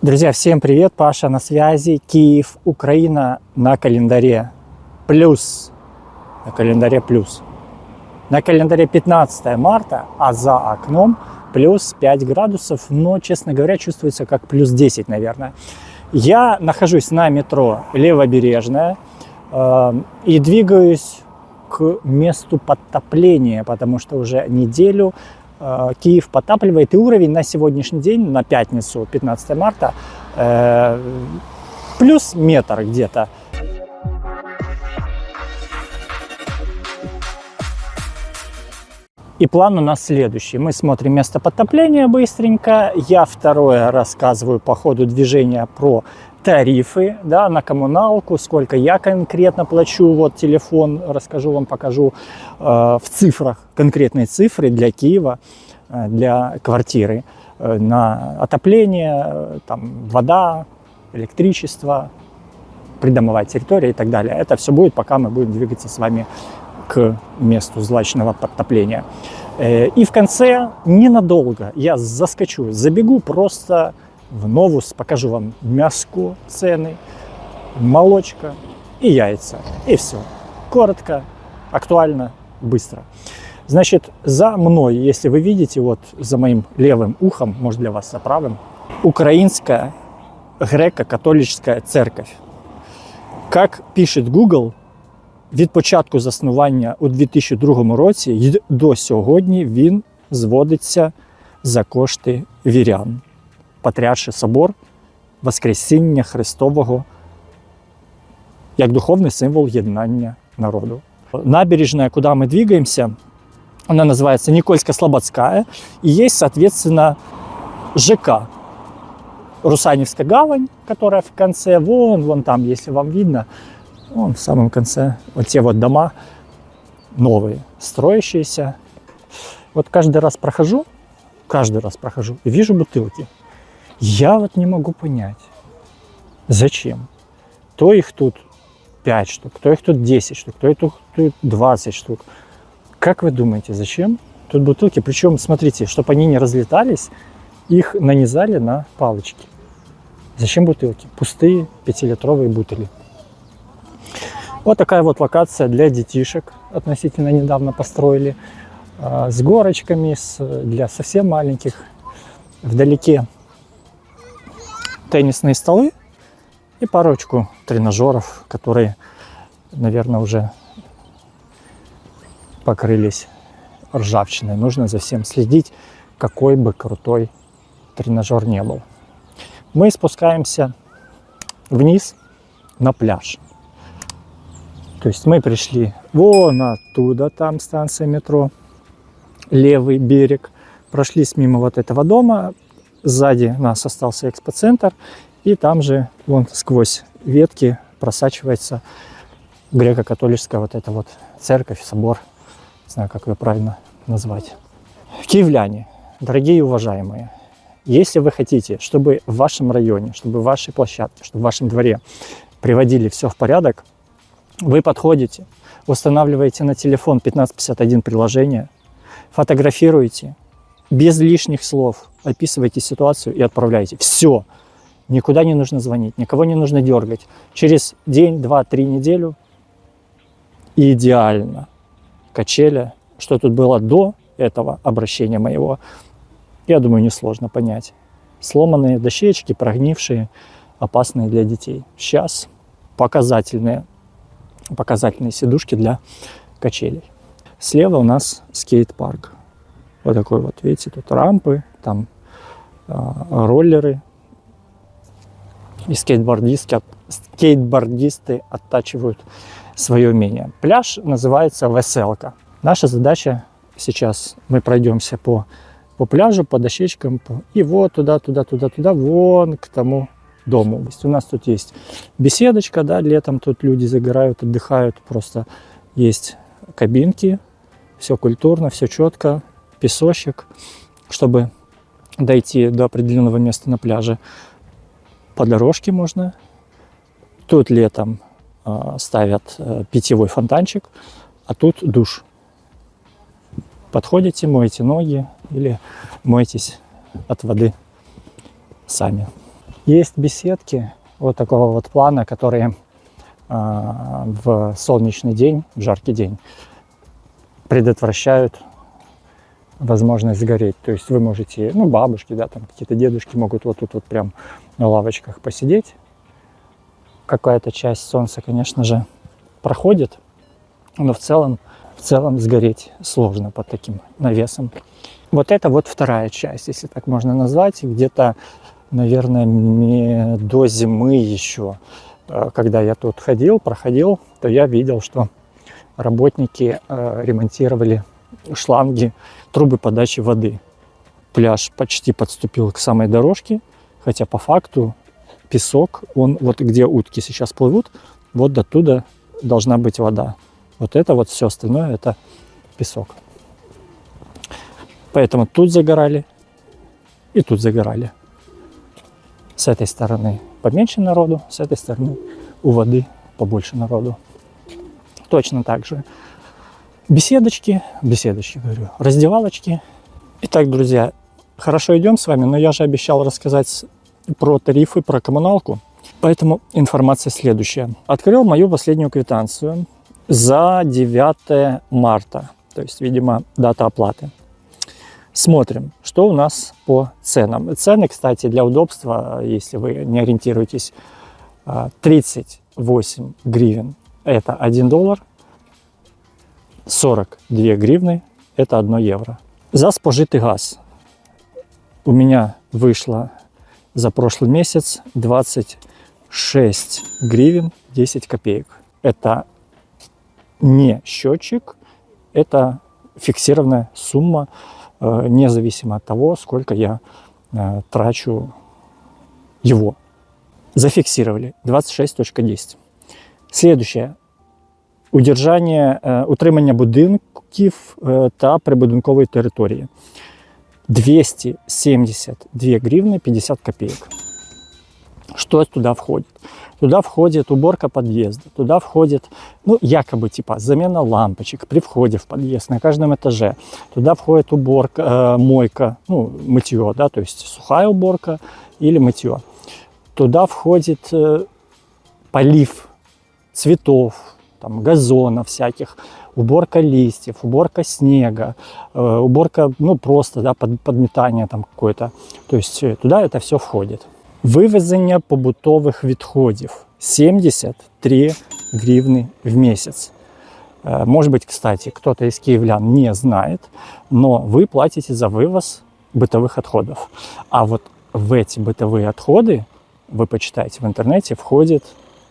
Друзья, всем привет! Паша на связи. Киев, Украина на календаре плюс. На календаре плюс. На календаре 15 марта, а за окном плюс 5 градусов. Но, честно говоря, чувствуется как плюс 10, наверное. Я нахожусь на метро Левобережная и двигаюсь к месту подтопления, потому что уже неделю Киев подтапливает, и уровень на сегодняшний день, на пятницу, 15 марта, плюс метр где-то. И план у нас следующий. Мы смотрим место подтопления быстренько. Я второе рассказываю по ходу движения про тарифы, да, на коммуналку, сколько я конкретно плачу. Вот телефон, расскажу вам, покажу в цифрах, конкретные цифры для Киева, для квартиры. На отопление, там, вода, электричество, придомовая территория и так далее. Это все будет, пока мы будем двигаться с вами к месту злачного подтопления. И в конце ненадолго я заскочу, забегу просто в Новус, покажу вам мяско, цены, молочка и яйца. И все. Коротко, актуально, быстро. Значит, за мной, если вы видите, вот за моим левым ухом, может для вас за правым, Українська греко-католицька церковь. Как пишет Google, від початку заснування у 2002 році і до сьогодні він зводиться за кошти вірян. Патріарший собор Воскресіння Христового як духовний символ єднання народу. Набережная, куда мы двигаемся, она называется Никольско-Слободская, и есть, соответственно, ЖК. Русаневская гавань, которая в конце, вон там, если вам видно, вон в самом конце, вот те вот дома новые, строящиеся. Вот каждый раз прохожу и вижу бутылки. Я вот не могу понять, зачем. То их тут 5 штук, то их тут 10 штук, то их тут 20 штук. Как вы думаете, зачем тут бутылки? Причем, смотрите, чтобы они не разлетались, их нанизали на палочки. Зачем бутылки? Пустые 5-литровые бутыли. Вот такая вот локация для детишек. Относительно недавно построили. С горочками, для совсем маленьких. Вдалеке теннисные столы и парочку тренажеров, которые, наверное, уже покрылись ржавчиной. Нужно за всем следить, какой бы крутой тренажер не был. Мы спускаемся вниз на пляж. То есть мы пришли вон оттуда, там станция метро, левый берег. Прошлись мимо вот этого дома. Сзади нас остался экспоцентр. И там же вон сквозь ветки просачивается греко-католическая вот эта вот церковь, собор. Не знаю, как ее правильно назвать. Киевляне, дорогие и уважаемые, если вы хотите, чтобы в вашем районе, чтобы в вашей площадке, чтобы в вашем дворе приводили все в порядок, вы подходите, устанавливаете на телефон 1551 приложение, фотографируете, без лишних слов описываете ситуацию и отправляете. Все. Никуда не нужно звонить, никого не нужно дергать. Через день, 2, 3 неделю идеально. Качеля, что тут было до этого обращения моего, я думаю, несложно понять. Сломанные дощечки, прогнившие, опасные для детей. Сейчас показательные сидушки для качелей. Слева у нас скейт-парк. Вот такой вот, видите, тут рампы, там роллеры. И скейтбордисты оттачивают свое умение. Пляж называется Веселка. Наша задача сейчас, мы пройдемся по пляжу, по дощечкам, и вот туда, вон к тому дому. То есть у нас тут есть беседочка, да, летом тут люди загорают, отдыхают, просто есть кабинки, все культурно, все четко, песочек, чтобы дойти до определенного места на пляже. По дорожке можно. Тут летом ставят питьевой фонтанчик, а тут душ. Подходите, моете ноги или моетесь от воды сами. Есть беседки вот такого вот плана, которые в солнечный день, в жаркий день предотвращают возможность сгореть. То есть вы можете, ну, бабушки, да, там какие-то дедушки могут вот тут вот прям на лавочках посидеть. Какая-то часть солнца, конечно же, проходит, но в целом сгореть сложно под таким навесом. Вот это вот вторая часть, если так можно назвать, где-то, наверное, до зимы еще, когда я тут проходил, то я видел, что работники ремонтировали шланги, трубы подачи воды. Пляж почти подступил к самой дорожке, хотя по факту песок, он вот где утки сейчас плывут, вот до туда должна быть вода. Вот это вот все остальное, это песок. Поэтому тут загорали и тут загорали. С этой стороны поменьше народу, с этой стороны у воды побольше народу. Точно так же беседочки говорю, раздевалочки. Итак, друзья, хорошо идем с вами, но я же обещал рассказать про тарифы, про коммуналку. Поэтому информация следующая. Открыл мою последнюю квитанцию за 9 марта. То есть, видимо, дата оплаты. Смотрим, что у нас по ценам. Цены, кстати, для удобства, если вы не ориентируетесь, 38 гривен – это 1 доллар, 42 гривны – это 1 евро. За спожитый газ у меня вышло за прошлый месяц 26 гривен 10 копеек. Это не счетчик, это фиксированная сумма, независимо от того, сколько я трачу его. Зафиксировали 26.10. Следующее. Утримання будинків та прибудинкової території. 272 гривны 50 копеек. Что туда входит? Туда входит уборка подъезда, туда входит, ну, якобы, типа, замена лампочек при входе в подъезд на каждом этаже. Туда входит уборка, мойка, ну, мытье, да, то есть сухая уборка или мытье. Туда входит полив цветов, там, газонов всяких, уборка листьев, уборка снега, уборка, ну, просто, да, подметание там какое-то. То есть туда это все входит. Вивезення побутових відходів 73 гривны в месяц. Может быть, кстати, кто-то из киевлян не знает, но вы платите за вывоз бытовых отходов. А вот в эти бытовые отходы, вы почитаете в интернете, входит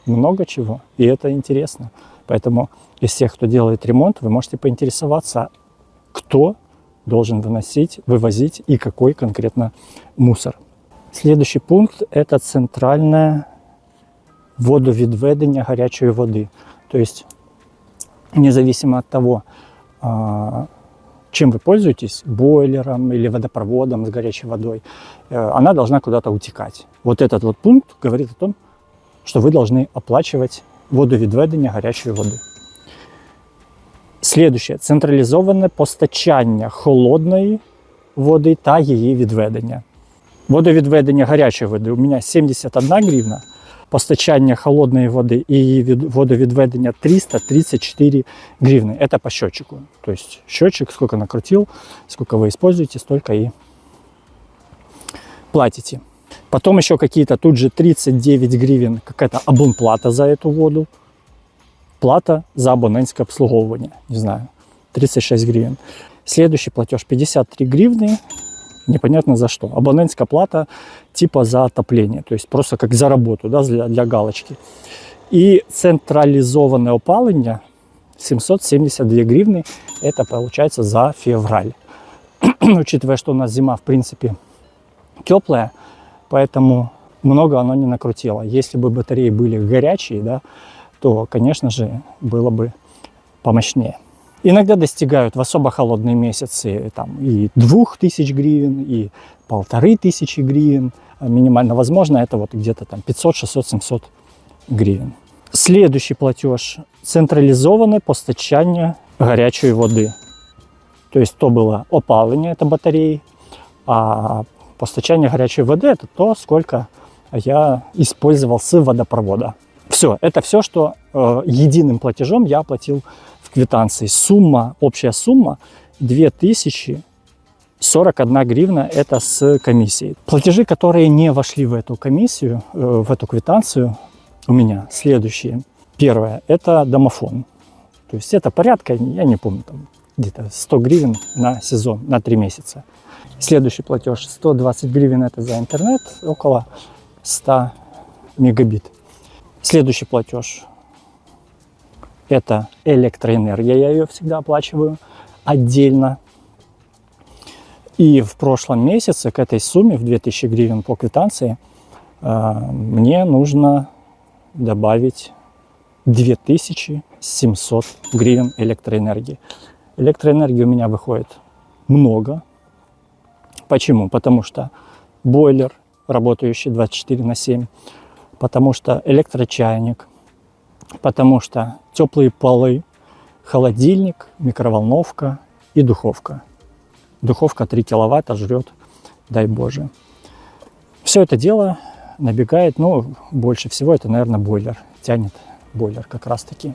много чего, и это интересно. Поэтому из тех, кто делает ремонт, вы можете поинтересоваться, кто должен вывозить и какой конкретно мусор. Следующий пункт – это центральное водовідведення горячей воды. То есть, независимо от того, чем вы пользуетесь, бойлером или водопроводом с горячей водой, она должна куда-то утекать. Вот этот вот пункт говорит о том, что вы должны оплачивать водовідведення гарячої води. Следующее. Централізоване постачання холодної води та її відведення. Водовідведення гарячої води у мене 71 гривна, постачання холодної води і її водовідведення 334 гривны. Это по счетчику. То есть счетчик, сколько накрутил, сколько вы используете, столько и платите. Потом еще какие-то тут же 39 гривен, какая-то абонплата за эту воду. Плата за абонентское обслуговывание, не знаю, 36 гривен. Следующий платеж 53 гривны, непонятно за что. Абонентская плата типа за отопление, то есть просто как за работу, да, для галочки. И централизованное опалення 772 гривны, это получается за февраль. Учитывая, что у нас зима в принципе теплая, поэтому много оно не накрутило. Если бы батареи были горячие, да, то, конечно же, было бы помощнее. Иногда достигают в особо холодные месяцы там, и 2000 гривен, и 1500 гривен. Минимально возможно это вот где-то там 500, 600, 700 гривен. Следующий платеж – централизованное постачание горячей воды. То есть то было опалення, это батареи, а постачание горячей воды – это то, сколько а я использовал с водопровода. Все, это все, что единым платежом я оплатил в квитанции. Общая сумма 2041 гривна, это с комиссией. Платежи, которые не вошли в эту комиссию, в эту квитанцию, у меня следующие. Первое, это домофон. То есть это порядка, я не помню, там где-то 100 гривен на сезон, на 3 месяца. Следующий платеж 120 гривен, это за интернет, около 100 мегабит. Следующий платеж – это электроэнергия, я ее всегда оплачиваю отдельно. И в прошлом месяце к этой сумме в 2000 гривен по квитанции мне нужно добавить 2700 гривен электроэнергии. Электроэнергии у меня выходит много. Почему? Потому что бойлер, работающий 24/7, потому что электрочайник, потому что теплые полы, холодильник, микроволновка и духовка. Духовка 3 киловатта жрет, дай Боже. Все это дело набегает, ну, больше всего это, наверное, бойлер. Тянет бойлер как раз таки.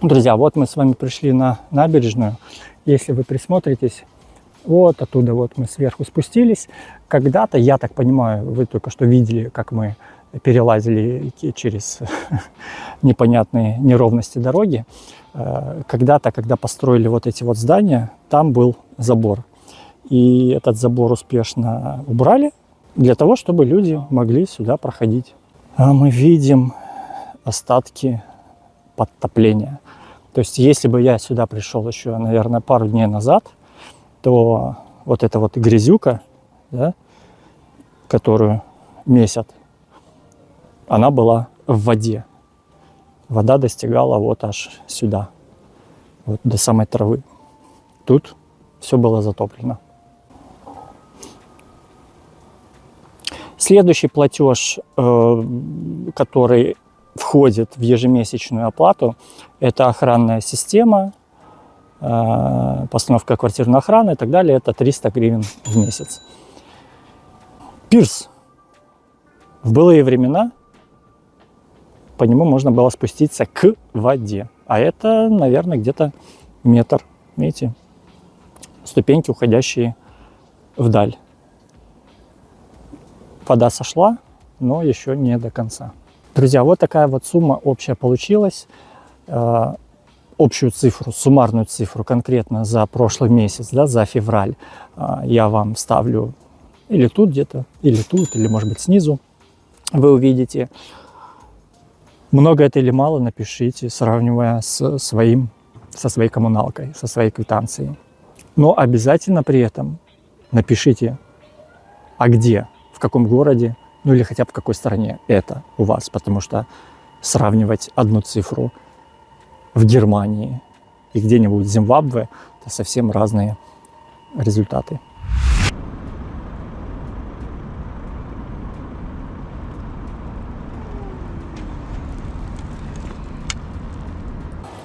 Друзья, вот мы с вами пришли на набережную. Если вы присмотритесь, вот оттуда вот мы сверху спустились. Когда-то, я так понимаю, вы только что видели, как мы перелазили через непонятные неровности дороги. Когда-то, когда построили вот эти вот здания, там был забор. И этот забор успешно убрали для того, чтобы люди могли сюда проходить. А мы видим остатки подтопления. То есть, если бы я сюда пришел еще, наверное, пару дней назад, то вот эта вот грязюка, да, которую месят, она была в воде. Вода достигала вот аж сюда, вот до самой травы. Тут все было затоплено. Следующий платеж, который входит в ежемесячную оплату, это охранная система, постановка квартирной охраны и так далее. Это 300 гривен в месяц. Пирс. В былые времена по нему можно было спуститься к воде. А это, наверное, где-то метр. Видите? Ступеньки, уходящие вдаль. Вода сошла, но еще не до конца. Друзья, вот такая вот сумма общая получилась. Общую цифру, суммарную цифру конкретно за прошлый месяц, да, за февраль, я вам ставлю или тут где-то, или тут, или может быть снизу. Вы увидите, много это или мало, напишите, сравнивая со своей коммуналкой, со своей квитанцией. Но обязательно при этом напишите, а где, в каком городе, ну или хотя бы в какой стране это у вас, потому что сравнивать одну цифру в Германии и где-нибудь в Зимбабве – это совсем разные результаты.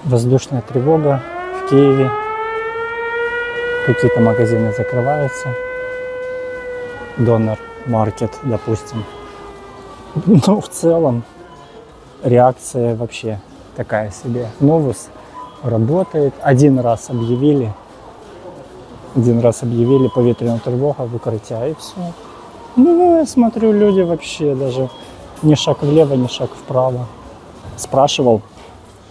Воздушная тревога в Киеве. Какие-то магазины закрываются. Донор маркет, допустим. Ну, в целом, реакция вообще такая себе. Новус работает. Один раз объявили повітряну тревогу в укрытие, и все. Ну, я смотрю, люди вообще даже ни шаг влево, ни шаг вправо. Спрашивал,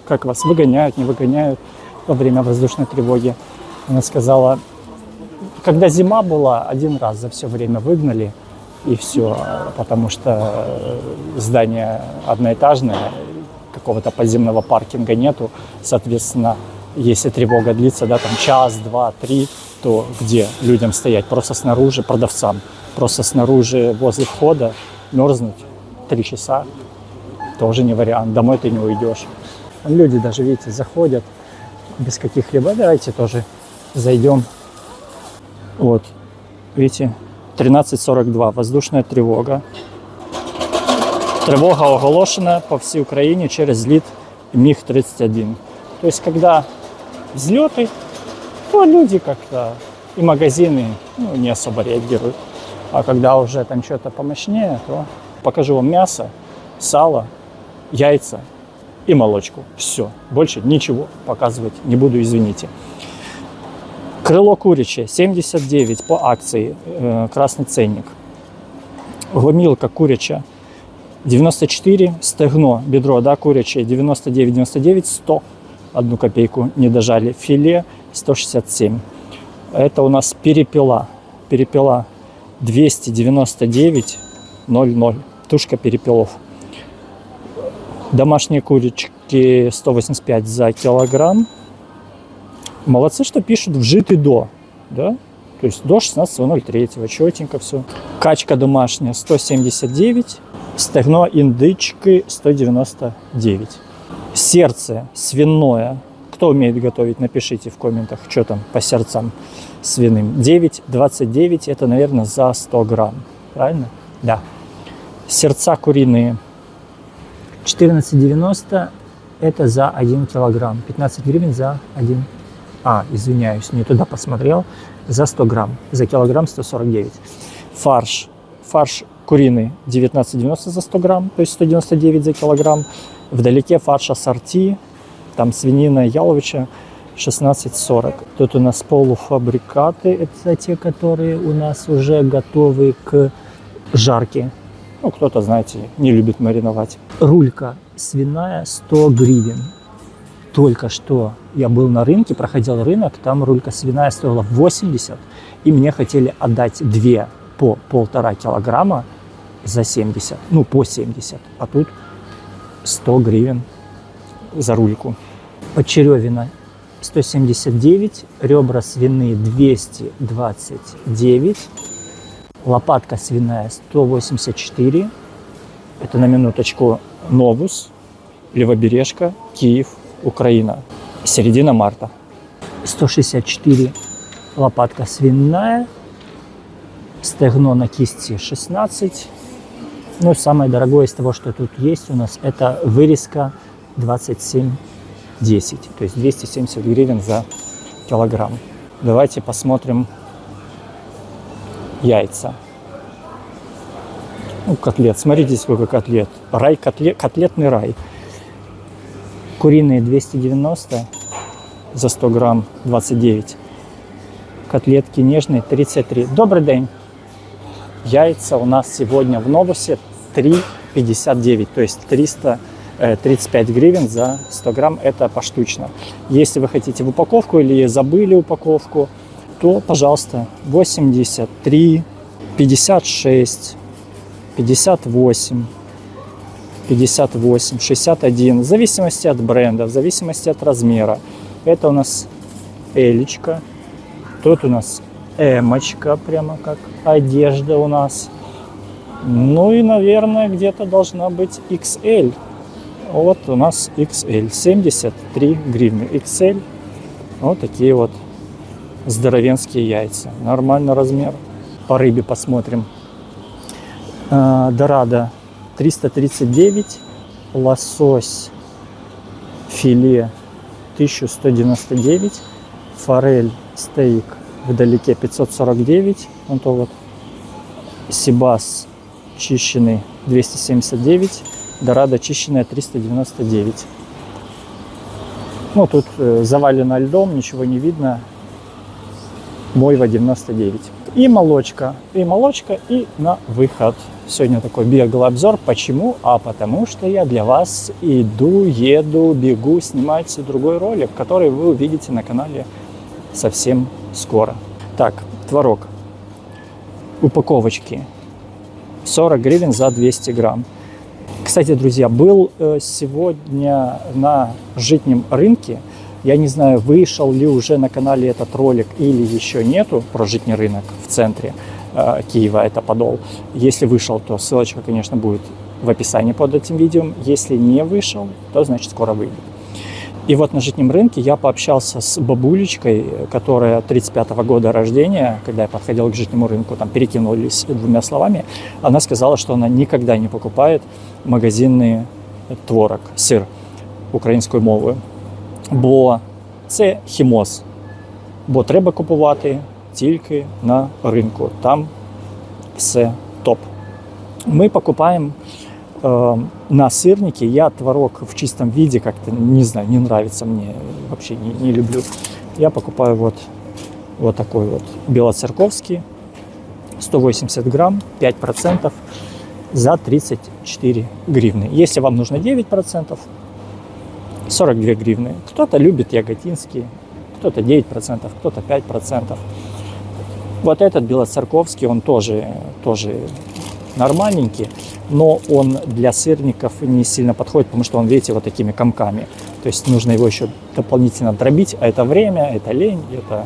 как вас выгоняют, не выгоняют во время воздушной тревоги. Она сказала, когда зима была, один раз за все время выгнали, и все, потому что здание одноэтажное, какого-то подземного паркинга нету, соответственно, если тревога длится, да, там час, два, три, то где людям стоять? Просто снаружи, продавцам, просто снаружи возле входа мерзнуть 3 часа, тоже не вариант, домой ты не уйдешь. Люди даже, видите, заходят без каких-либо, давайте тоже зайдем. Вот, видите, 13:42, воздушная тревога. Тревога оголошена по всей Украине через зліт МиГ-31. То есть, когда взлеты, то люди как-то и магазины не особо реагируют. А когда уже там что-то помощнее, то покажу вам мясо, сало, яйца и молочку. Все, больше ничего показывать не буду, извините. Крыло курячее 79 по акции, красный ценник. Гомілка куряча 94, стегно, бедро, да, курячее 99,99, 100, 1 копейку не дожали. Филе 167. Это у нас перепела. Перепела 299,00. Тушка перепелов. Домашние курочки 185 за килограмм. Молодцы, что пишут вжитый до, да? То есть до 16.03, четенько все. Качка домашняя 179, стегно индычки 199. Сердце свиное. Кто умеет готовить, напишите в комментах, что там по сердцам свиным. 9,29, это, наверное, за 100 грамм. Правильно? Да. Сердца куриные 14,90, это за 1 килограмм. 15 гривен за 1. Извиняюсь, не туда посмотрел. За 100 грамм. За килограмм 149. Фарш. Фарш куриный 19,90 за 100 грамм, то есть 199 за килограмм. Вдалеке фарш ассорти, там свинина, яловича 16,40. Тут у нас полуфабрикаты, это те, которые у нас уже готовы к жарке. Ну, кто-то, знаете, не любит мариновать. Рулька свиная 100 гривен. Только что я был на рынке, проходил рынок, там рулька свиная стоила 80, и мне хотели отдать 2 по 1,5 килограмма за 70, ну по 70, а тут 100 гривен за рульку. Почеревина 179, ребра свиные 229, лопатка свиная 184, это на минуточку Новус, Левобережка, Киев, Украина. Середина марта. 164 лопатка свиная. Стегно на кисти 16. Ну, самое дорогое из того, что тут есть у нас, это вырезка 27,10. То есть 270 гривен за килограмм. Давайте посмотрим яйца. Ну, котлет. Смотрите, сколько котлет. Рай, котлетный рай. Куриные 290 за 100 грамм 29. Котлетки нежные 33. Добрый день. Яйца у нас сегодня в Новусе 3,59. То есть 335 гривен за 100 грамм. Это поштучно. Если вы хотите в упаковку или забыли упаковку, то, пожалуйста, 83, 56, 58. 58, 61, в зависимости от бренда, в зависимости от размера. Это у нас элечка, тут у нас эмочка, прямо как одежда у нас. Ну и, наверное, где-то должна быть XL. Вот у нас XL, 73 гривны. XL, вот такие вот здоровенские яйца. Нормальный размер. По рыбе посмотрим. Дорадо 339, лосось филе 1199, форель стейк вдалеке 549, вот то вот, сибас чищенный 279, дорадо чищенная 399. Ну, тут завалено льдом, ничего не видно. Мойва 99. И молочка, и на выход. Сегодня такой беглый обзор. Почему? А потому что я для вас еду, бегу снимать другой ролик, который вы увидите на канале совсем скоро. Так, творог. Упаковочки. 40 гривен за 200 грамм. Кстати, друзья, был сегодня на житнем рынке. Я не знаю, вышел ли уже на канале этот ролик или еще нету, про житний рынок в центре Киева, это Подол. Если вышел, то ссылочка, конечно, будет в описании под этим видео. Если не вышел, то значит скоро выйдет. И вот на житнем рынке я пообщался с бабулечкой, которая 35-го года рождения, когда я подходил к житнему рынку, там перекинулись 2 словами. Она сказала, что она никогда не покупает магазинный творог, сыр українською мовою. Бо це хімоз. Бо треба купувати тільки на ринку. Там все топ. Мы покупаем на сырнике. Я творог в чистом виде как-то, не знаю, не нравится мне, вообще не люблю. Я покупаю вот такой вот белоцерковский, 180 грамм, 5% за 34 гривны. Если вам нужно 9%, 42 гривны. Кто-то любит яготинский, кто-то 9%, кто-то 5%. Вот этот белоцерковский, он тоже нормальненький, но он для сырников не сильно подходит, потому что он, видите, вот такими комками. То есть нужно его еще дополнительно дробить, а это время, это лень, это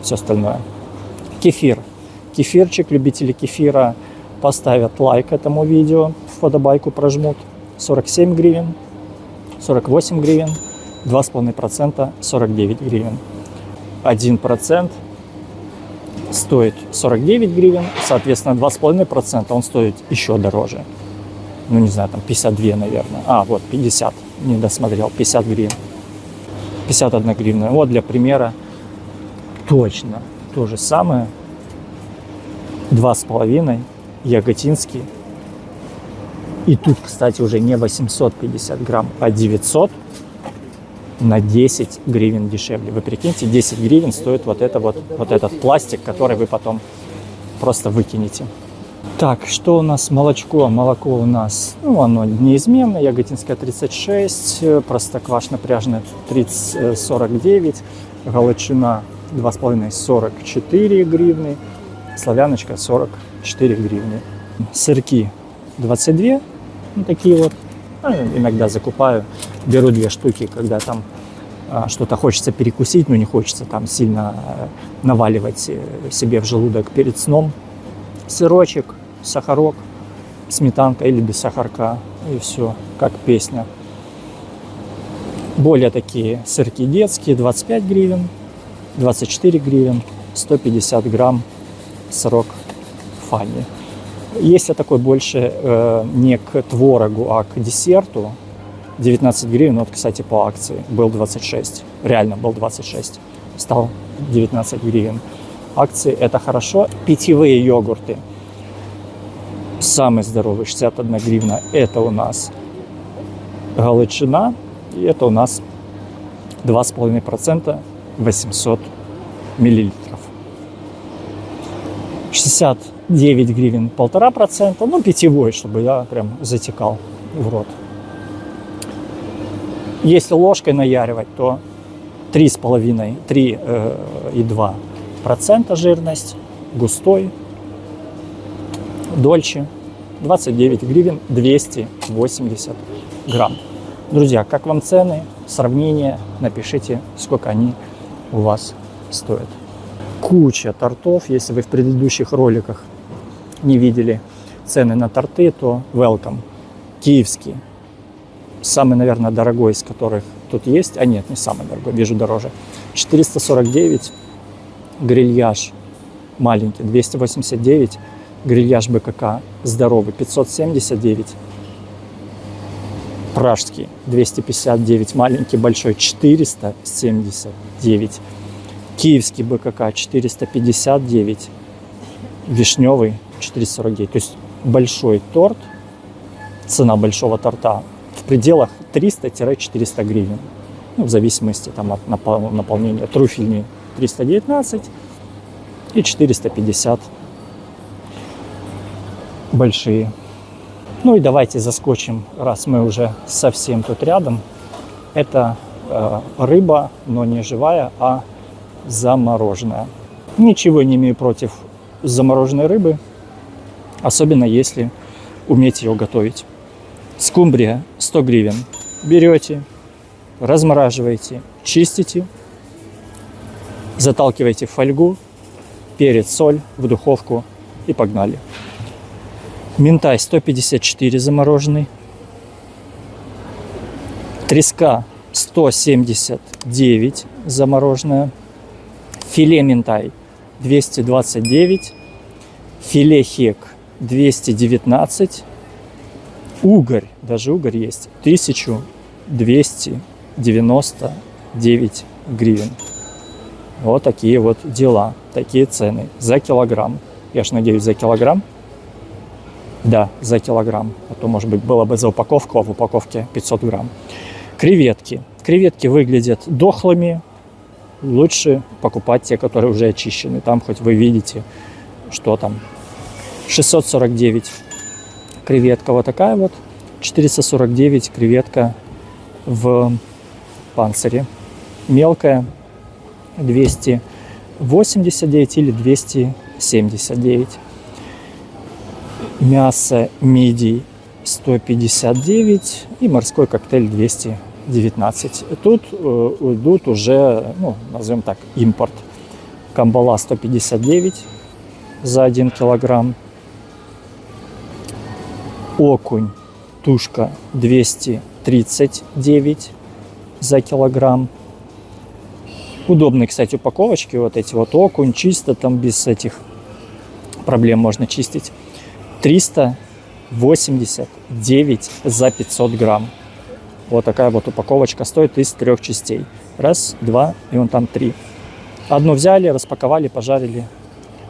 все остальное. Кефир. Кефирчик, любители кефира поставят лайк этому видео, вподобайку прожмут. 47 гривен, 48 гривен, 2,5% 49 гривен. 1% стоит 49 гривен, соответственно 2,5% он стоит еще дороже. Ну не знаю, там 52, наверное. А, вот 50, не досмотрел, 50 гривен. 51 гривна. Вот для примера точно то же самое. 2,5 яготинский. И тут, кстати, уже не 850 грамм, а 900 на 10 гривен дешевле. Вы прикиньте, 10 гривен стоит вот этот пластик, который вы потом просто выкинете. Так, что у нас молочко? Молоко у нас, ну, оно неизменно. Яготинское 36, простоквашино-пряжное 49, галичина 2,5 44 гривны, славяночка 44 гривны. Сырки 22, ну, такие вот. Иногда закупаю, беру 2 штуки, когда там что-то хочется перекусить, но не хочется там сильно наваливать себе в желудок перед сном. Сырочек, сахарок, сметанка или без сахарка, и все, как песня. Более такие сырки детские, 25 гривен, 24 гривен, 150 грамм сырок Фанни. Если такой больше не к творогу, а к десерту, 19 гривен, вот, кстати, по акции был 26, реально был 26, стал 19 гривен. Акции – это хорошо. Питьевые йогурты, самый здоровый, 61 гривна, это у нас галичина, и это у нас 2,5%, 800 миллилитров. 69 гривен, 1,5%, ну, питьевой, чтобы я прям затекал в рот. Если ложкой наяривать, то 3,2% жирность, густой, дольче, 29 гривен, 280 грамм. Друзья, как вам цены, сравнение, напишите, сколько они у вас стоят. Куча тортов. Если вы в предыдущих роликах не видели цены на торты, то welcome. Киевский. Самый, наверное, дорогой из которых тут есть. А нет, не самый дорогой, вижу дороже. 449. Грильяж маленький, 289. Грильяж БКК здоровый, 579. Пражский, 259. Маленький, большой, 479. Киевский БКК 459, вишневый 449. То есть большой торт, цена большого торта в пределах 300-400 гривен. Ну, в зависимости там, от наполнения. Трюфельный 319 и 450 большие. Ну и давайте заскочим, раз мы уже совсем тут рядом. Это рыба, но не живая, а замороженная. Ничего не имею против замороженной рыбы, особенно если уметь ее готовить. Скумбрия 100 гривен. Берете, размораживаете, чистите, заталкиваете в фольгу, перец, соль в духовку и погнали. Минтай 154 замороженный. Треска 179 замороженная. Филе минтай 229, филе хек 219, угорь, даже угорь есть, 1299 гривен. Вот такие вот дела, такие цены за килограмм. Я ж надеюсь, за килограмм. Да, за килограмм. А то, может быть, было бы за упаковку, а в упаковке 500 грамм. Креветки. Креветки выглядят дохлыми. Лучше покупать те, которые уже очищены. Там хоть вы видите, что там. 649 креветка вот такая вот. 449 креветка в панцире. Мелкая 289 или 279. Мясо мидий 159 и морской коктейль 219. Тут идут уже, назовем так, импорт. Камбала 159 за 1 килограмм. Окунь, тушка 239 за килограмм. Удобные, кстати, упаковочки. Вот эти вот окунь, чисто там без этих проблем можно чистить. 389 за 500 грамм. Вот такая вот упаковочка стоит из 3 частей. Раз, два и вон там 3. Одну взяли, распаковали, пожарили.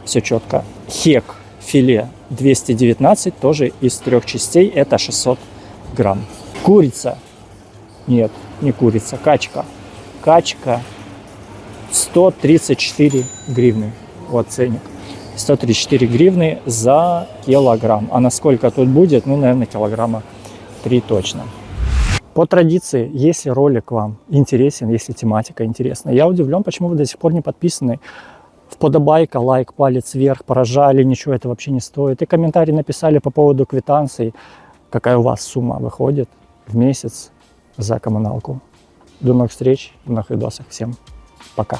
Все четко. Хек, филе 219, тоже из 3 частей. Это 600 грамм. Курица. Нет, не курица, качка. Качка 134 гривны. Вот ценник. 134 гривны за килограмм. А насколько тут будет? Наверное, килограмма 3 точно. По традиции, если ролик вам интересен, если тематика интересна, я удивлен, почему вы до сих пор не подписаны. Вподобайка, лайк, палец вверх, поражали, ничего это вообще не стоит. И комментарий написали по поводу квитанций, какая у вас сумма выходит в месяц за коммуналку. До новых встреч, в новых видосах. Всем пока.